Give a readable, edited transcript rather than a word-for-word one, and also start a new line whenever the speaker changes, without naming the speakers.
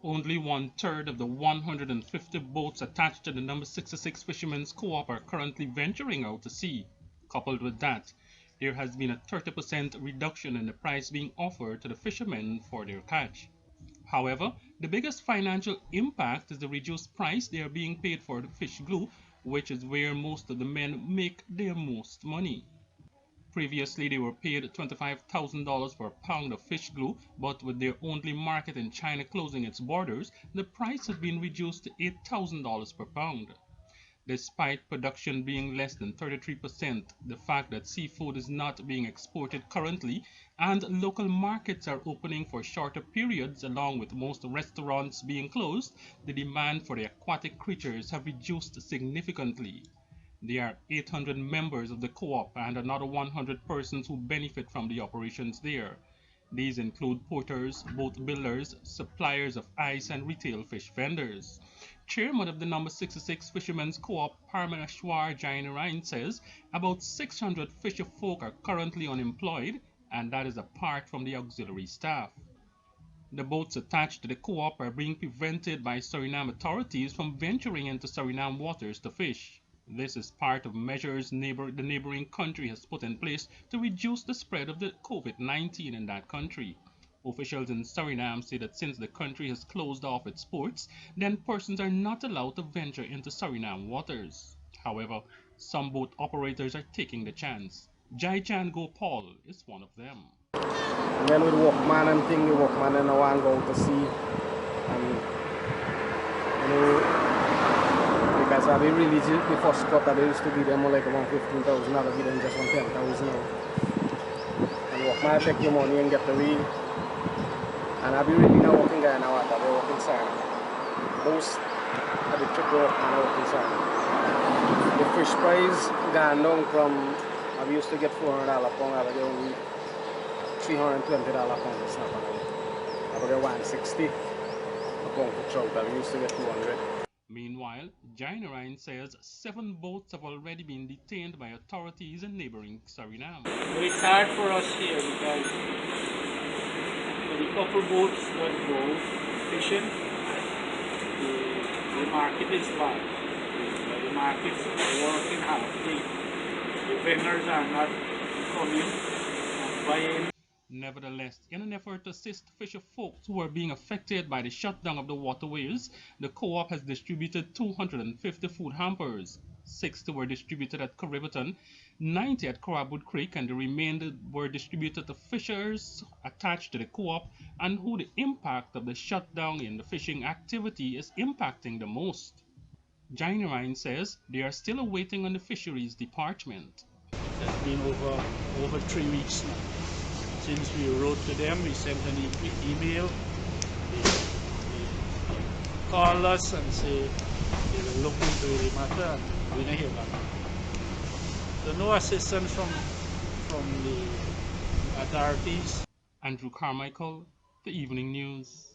Only one-third of the 150 boats attached to the number 66 Fishermen's Co-op are currently venturing out to sea. Coupled with that, there has been a 30% reduction in the price being offered to the fishermen for their catch. However, the biggest financial impact is the reduced price they are being paid for the fish glue, which is where most of the men make their most money. Previously, they were paid $25,000 per pound of fish glue, but with their only market in China closing its borders, the price has been reduced to $8,000 per pound. Despite production being less than 33%, the fact that seafood is not being exported currently and local markets are opening for shorter periods along with most restaurants being closed, the demand for the aquatic creatures have reduced significantly. There are 800 members of the co-op and another 100 persons who benefit from the operations there. These include porters, boat builders, suppliers of ice and retail fish vendors. Chairman of the number 66 Fishermen's Co-op, Parameshwar Jainarayan, says about 600 fisherfolk are currently unemployed, and that is apart from the auxiliary staff. The boats attached to the co-op are being prevented by Suriname authorities from venturing into Suriname waters to fish. This is part of measures the neighboring country has put in place to reduce the spread of the COVID-19 in that country. Officials in Suriname say that since the country has closed off its ports, then persons are not allowed to venture into Suriname waters. However, some boat operators are taking the chance. Jaichan Gopal is one of them.
And then with workman and thing, the workman and I want to go out to sea. And because I be really the first cut that they used to be them like around 15,000, now they be them just on 10,000 now. And workman take your money and get the wheel. And I be really not working guy now, I be working sand. Most of the trip workman are working sand. The fish price gone down from, I used to get $400 a pound, I get only $320 a pound of snapper now. I get 160 a pound for trout, I used to get 200.
Meanwhile, Jainarayan says 7 boats have already been detained by authorities in neighboring Suriname.
But it's hard for us here because the couple boats that go fishing, the market is bad. The markets are working half day. The vendors are not coming and buying.
Nevertheless, in an effort to assist fisherfolk who are being affected by the shutdown of the waterways, the co-op has distributed 250 food hampers. 60 were distributed at Corentyne, 90 at Coraboot Creek, and the remainder were distributed to fishers attached to the co-op and who the impact of the shutdown in the fishing activity is impacting the most. Jainarayan says they are still awaiting on the fisheries department.
It has been over 3 weeks now. Since we wrote to them, we sent an email. They call us and say they will look into the matter, and we don't hear back. So no assistance from the authorities.
Andrew Carmichael, The Evening News.